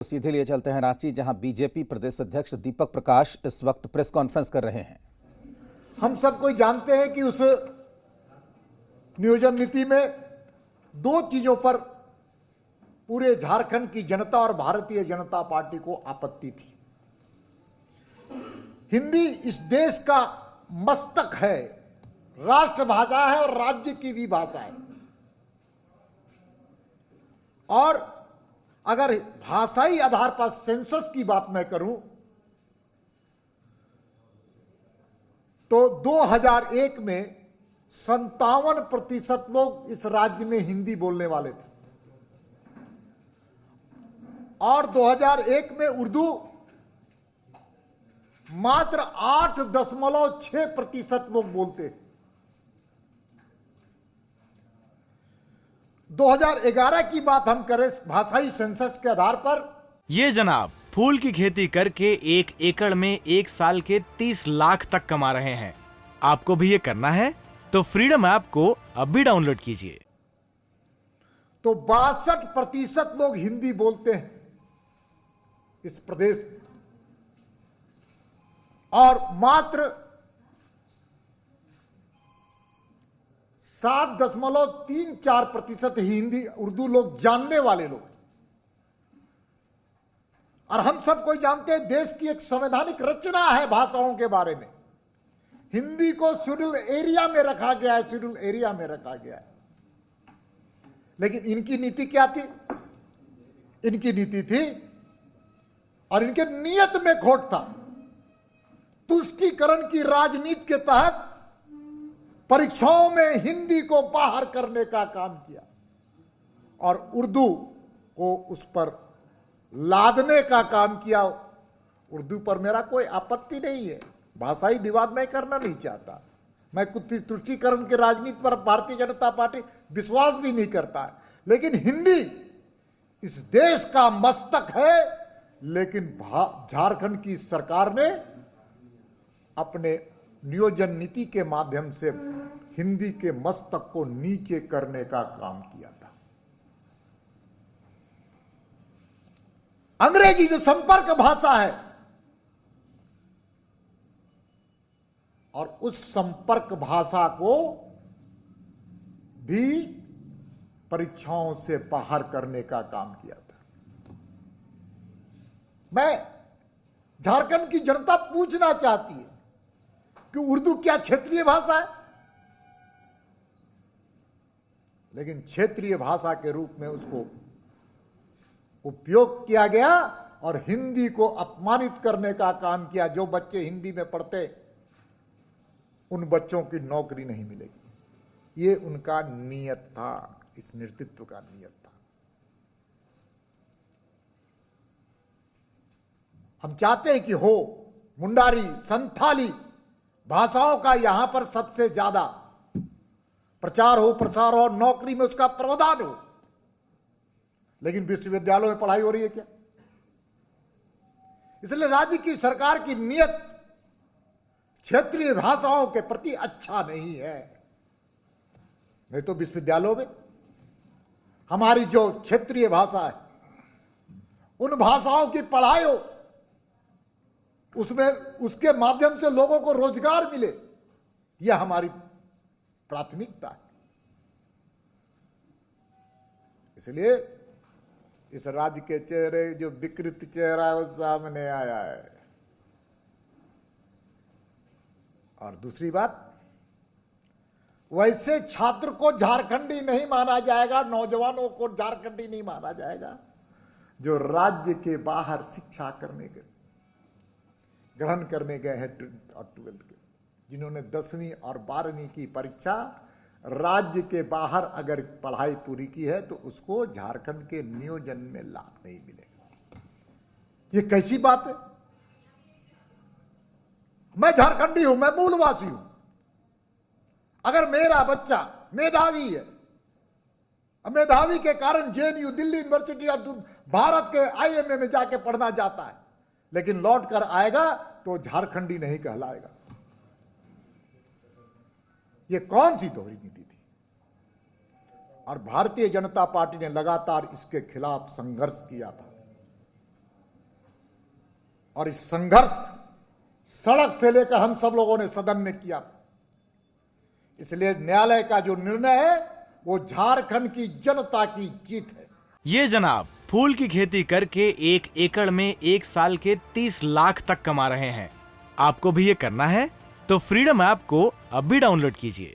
सीधे लिए चलते हैं रांची, जहां बीजेपी प्रदेश अध्यक्ष दीपक प्रकाश इस वक्त प्रेस कॉन्फ्रेंस कर रहे हैं। हम सब कोई जानते हैं कि उस नियोजन नीति में दो चीजों पर पूरे झारखंड की जनता और भारतीय जनता पार्टी को आपत्ति थी। हिंदी इस देश का मस्तक है, राष्ट्रभाषा है और राज्य की भी भाषा है। और अगर भाषाई आधार पर सेंसस की बात मैं करूं तो 2001 में 57% लोग इस राज्य में हिंदी बोलने वाले थे और 2001 में उर्दू मात्र 8.6% लोग बोलते। 2011 की बात हम करें भाषाई सेंसस के आधार पर, ये जनाब फूल की खेती करके 1 एकड़ में 1 साल के 30 लाख तक कमा रहे हैं। आपको भी ये करना है तो फ्रीडम ऐप को अभी डाउनलोड कीजिए। तो 62% लोग हिंदी बोलते हैं इस प्रदेश में और मात्र 7.34% हिंदी उर्दू लोग जानने वाले लोग। और हम सब कोई जानते हैं देश की एक संवैधानिक रचना है भाषाओं के बारे में। हिंदी को शेड्यूल एरिया में रखा गया है, शेड्यूल एरिया में रखा गया है। लेकिन इनकी नीति क्या थी? इनकी नीति थी और इनके नियत में खोट था। तुष्टीकरण की राजनीति के तहत परीक्षाओं में हिंदी को बाहर करने का काम किया और उर्दू को उस पर लादने का काम किया। उर्दू पर मेरा कोई आपत्ति नहीं है, भाषाई विवाद मैं करना नहीं चाहता। मैं कुछ तुष्टीकरण की राजनीति पर भारतीय जनता पार्टी विश्वास भी नहीं करता है। लेकिन हिंदी इस देश का मस्तक है। लेकिन झारखंड की सरकार ने अपने नियोजन नीति के माध्यम से हिंदी के मस्तक को नीचे करने का काम किया था। अंग्रेजी जो संपर्क भाषा है और उस संपर्क भाषा को भी परीक्षाओं से बाहर करने का काम किया था। मैं झारखंड की जनता पूछना चाहती है कि उर्दू क्या क्षेत्रीय भाषा है? लेकिन क्षेत्रीय भाषा के रूप में उसको उपयोग किया गया और हिंदी को अपमानित करने का काम किया। जो बच्चे हिंदी में पढ़ते उन बच्चों की नौकरी नहीं मिलेगी। ये उनका नियत था, इस नेतृत्व का नियत था। हम चाहते हैं कि हो मुंडारी, संथाली भाषाओं का यहां पर सबसे ज्यादा प्रचार हो, प्रसार हो, नौकरी में उसका प्रावधान हो। लेकिन विश्वविद्यालयों में पढ़ाई हो रही है क्या? इसलिए राज्य की सरकार की नियत क्षेत्रीय भाषाओं के प्रति अच्छा नहीं है। नहीं तो विश्वविद्यालयों में हमारी जो क्षेत्रीय भाषा है उन भाषाओं की पढ़ाई हो, उसमें उसके माध्यम से लोगों को रोजगार मिले, यह हमारी प्राथमिकता है। इसलिए इस राज्य के चेहरे जो विकृत चेहरा है वो सामने आया है। और दूसरी बात, वैसे छात्र को झारखंडी नहीं माना जाएगा, नौजवानों को झारखंडी नहीं माना जाएगा जो राज्य के बाहर शिक्षा ग्रहण करने गए हैं 10th और 12th के, जिन्होंने 10वीं और 12वीं की परीक्षा राज्य के बाहर अगर पढ़ाई पूरी की है तो उसको झारखंड के नियोजन में लाभ नहीं मिलेगा। ये कैसी बात है? मैं झारखंडी हूं, मैं मूलवासी हूं। अगर मेरा बच्चा मेधावी है, मेधावी के कारण जेएनयू, दिल्ली यूनिवर्सिटी या भारत के आईएमए में जाके पढ़ना जाता है, लेकिन लौट कर आएगा तो झारखंडी नहीं कहलाएगा। ये कौन सी दोहरी नीति थी? और भारतीय जनता पार्टी ने लगातार इसके खिलाफ संघर्ष किया था। और इस संघर्ष सड़क से लेकर हम सब लोगों ने सदन में किया। इसलिए न्यायालय का जो निर्णय है वो झारखंड की जनता की जीत है। ये जनाब फूल की खेती करके 1 एकड़ में 1 साल के 30 लाख तक कमा रहे हैं। आपको भी ये करना है तो फ्रीडम ऐप को अभी डाउनलोड कीजिए।